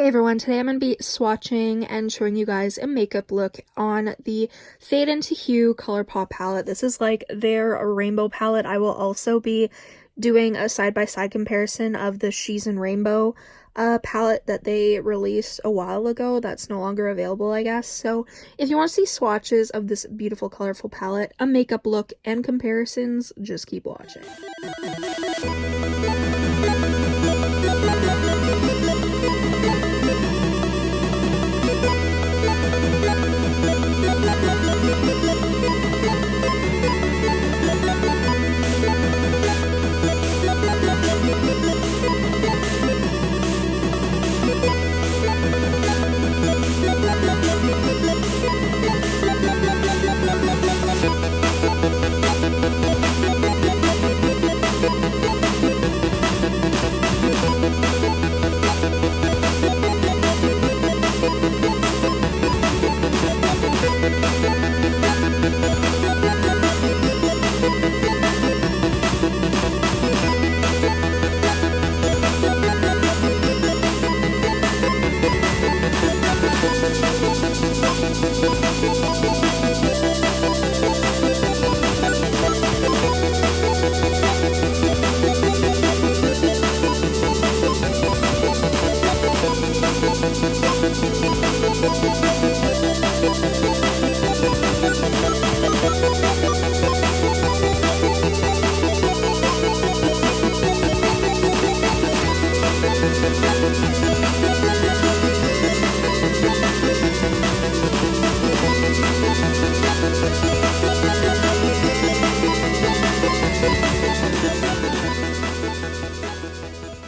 Everyone, today I'm going to be swatching and showing you guys a makeup look on the Fade into Hue Colourpop palette. This is like their rainbow palette. I will also be doing a side-by-side comparison of the She's in Rainbow palette that they released a while ago that's no longer available, I guess. So if you want to see swatches of this beautiful colorful palette, a makeup look, and comparisons, just keep watching.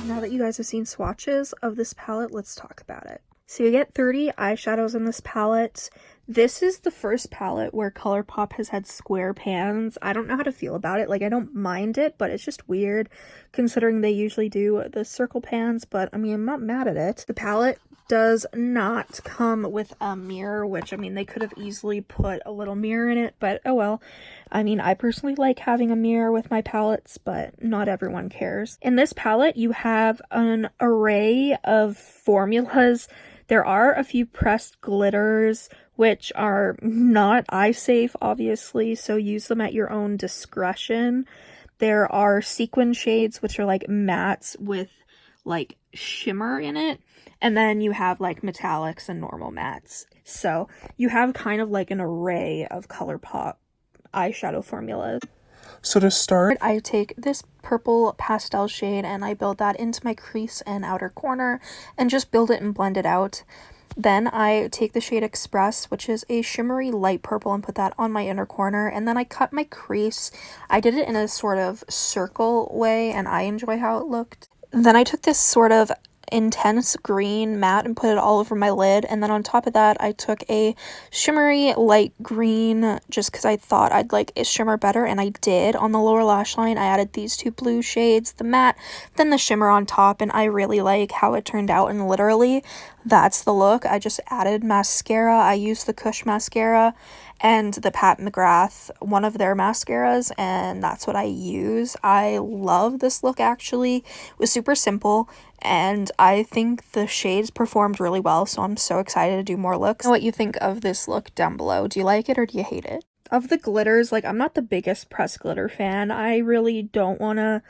Now that you guys have seen swatches of this palette, let's talk about it. So you get 30 eyeshadows in this palette. This is the first palette where Colourpop has had square pans. I don't know how to feel about it. Like, I don't mind it, but it's just weird considering they usually do the circle pans, but I mean, I'm not mad at it. The palette does not come with a mirror, which, I mean, they could have easily put a little mirror in it, but oh well. I mean, I personally like having a mirror with my palettes, but not everyone cares. In this palette, you have an array of formulas. There are a few pressed glitters, which are not eye safe, obviously, so use them at your own discretion. There are sequin shades, which are like mattes with like shimmer in it. And then you have like metallics and normal mattes. So you have kind of like an array of Colourpop eyeshadow formulas. So to start, I take this purple pastel shade and I build that into my crease and outer corner and just build it and blend it out. Then I take the shade Express, which is a shimmery light purple, and put that on my inner corner, and then I cut my crease. I did it in a sort of circle way and I enjoy how it looked. Then I took this sort of intense green matte and put it all over my lid, and then on top of that I took a shimmery light green just because I thought I'd like it shimmer better, and I did. On the lower lash line I added these two blue shades, the matte, then the shimmer on top, and I really like how it turned out, and literally that's the look. I just added mascara. I used the Kush mascara and the Pat McGrath, one of their mascaras, and that's what I use. I love this look actually. It was super simple, and I think the shades performed really well, so I'm so excited to do more looks. What you think of this look down below. Do you like it or do you hate it? Of the glitters, like, I'm not the biggest pressed glitter fan. I really don't want to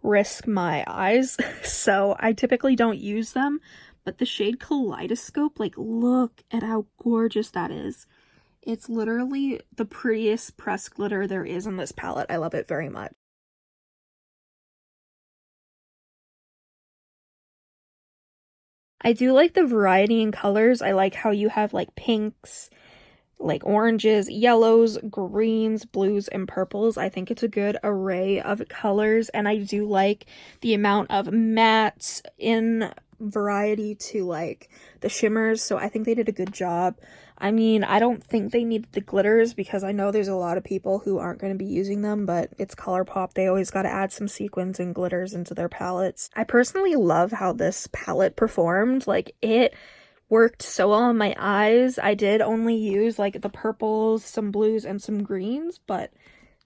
risk my eyes, so I typically don't use them. But the shade Kaleidoscope, like, look at how gorgeous that is. It's literally the prettiest pressed glitter there is in this palette. I love it very much. I do like the variety in colors. I like how you have like pinks, like oranges, yellows, greens, blues, and purples. I think it's a good array of colors, and I do like the amount of mattes in variety to like the shimmers, so I think they did a good job. I mean, I don't think they needed the glitters because I know there's a lot of people who aren't going to be using them, but it's Colourpop. They always got to add some sequins and glitters into their palettes. I personally love how this palette performed. Like, it worked so well on my eyes. I did only use like the purples, some blues, and some greens, but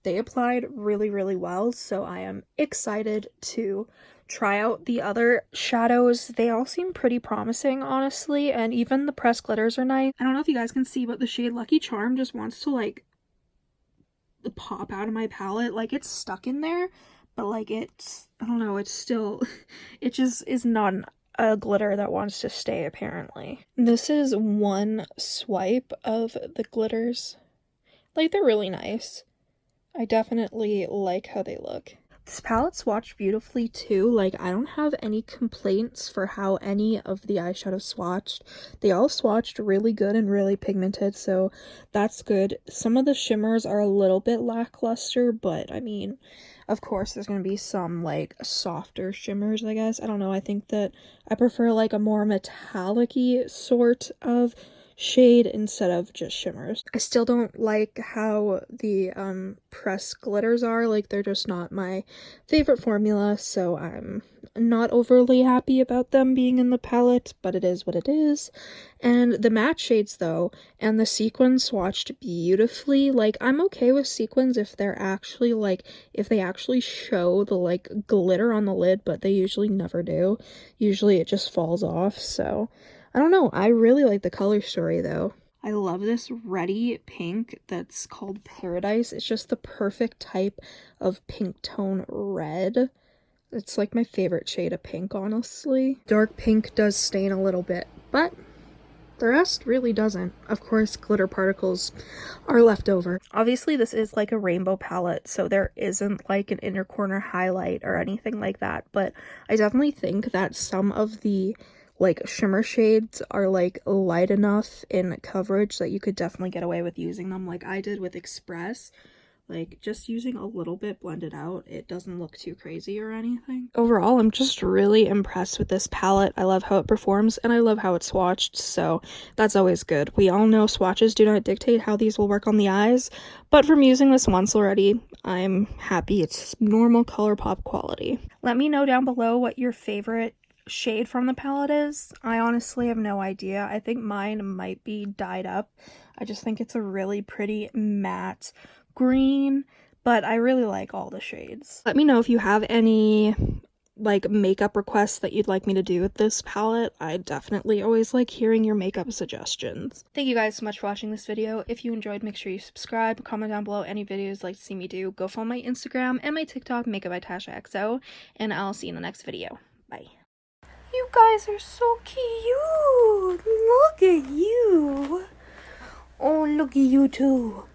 they applied really, really well, so I am excited to try out the other shadows. They all seem pretty promising, honestly, and even the pressed glitters are nice. I don't know if you guys can see, but the shade Lucky Charm just wants to like pop out of my palette. Like it's stuck in there, but like it's, I don't know, it's still, it just is not a glitter that wants to stay apparently. This is one swipe of the glitters. Like they're really nice. I definitely like how they look. This palette swatched beautifully too. Like I don't have any complaints for how any of the eyeshadows swatched. They all swatched really good and really pigmented, so that's good. Some of the shimmers are a little bit lackluster, but I mean, of course there's gonna be some like softer shimmers, I guess. I don't know, I think that I prefer like a more metallic-y sort of shade instead of just shimmers. I still don't like how the pressed glitters are. Like they're just not my favorite formula, so I'm not overly happy about them being in the palette, but it is what it is. And the matte shades though, and the sequins swatched beautifully. Like I'm okay with sequins if they're actually like, if they actually show the like glitter on the lid, but they usually never do. Usually it just falls off, so I don't know. I really like the color story though. I love this reddy pink that's called Paradise. It's just the perfect type of pink tone red. It's like my favorite shade of pink, honestly. Dark pink does stain a little bit, but the rest really doesn't. Of course, glitter particles are left over. Obviously, this is like a rainbow palette, so there isn't like an inner corner highlight or anything like that, but I definitely think that some of the like shimmer shades are like light enough in coverage that you could definitely get away with using them like I did with Express. Like just using a little bit blended out, it doesn't look too crazy or anything. Overall, I'm just really impressed with this palette. I love how it performs and I love how it's swatched, so that's always good. We all know swatches do not dictate how these will work on the eyes, but from using this once already, I'm happy it's normal Colourpop quality. Let me know down below what your favorite shade from the palette is. I honestly have no idea. I think mine might be Dyed Up. I just think it's a really pretty matte green, but I really like all the shades. Let me know if you have any like makeup requests that you'd like me to do with this palette. I definitely always like hearing your makeup suggestions. Thank you guys so much for watching this video. If you enjoyed, make sure you subscribe, comment down below any videos you'd like to see me do. Go follow my Instagram and my TikTok, Makeup by Tasha XO, and I'll see you in the next video. Bye. You guys are so cute. Look at you. Oh, look at you too.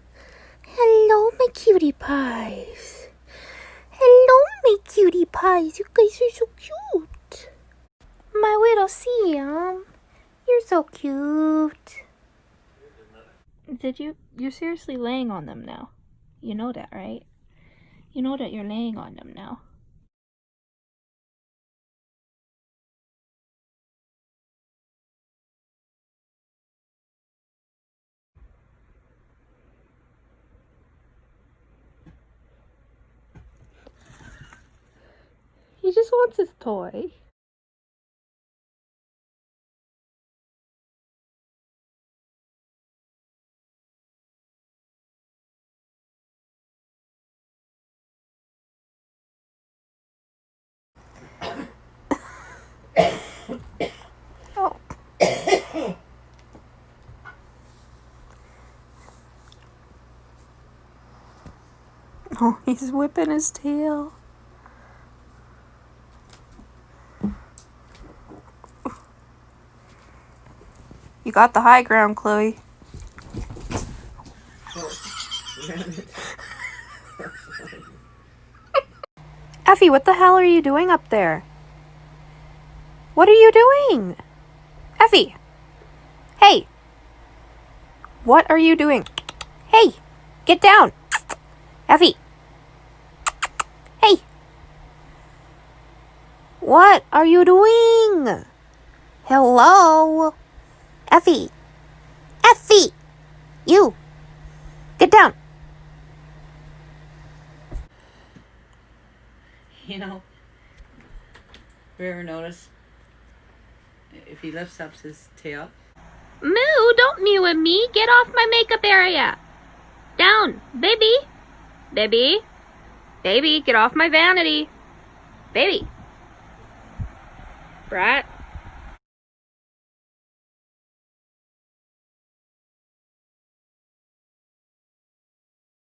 Hello, my cutie pies. Hello, my cutie pies. You guys are so cute. My little Siam. You're so cute. You're seriously laying on them now. You know that, right? You know that you're laying on them now. He just wants his toy. Oh. Oh, he's whipping his tail. You got the high ground, Chloe. Effie, what the hell are you doing up there? What are you doing? Effie! Hey! What are you doing? Hey! Get down! Effie! Hey! What are you doing? Hello? Effie! Effie! You! Get down! You know, have you ever noticed if he lifts up his tail? Moo, don't mew at me. Get off my makeup area. Down, baby. Baby. Baby, get off my vanity. Baby. brat.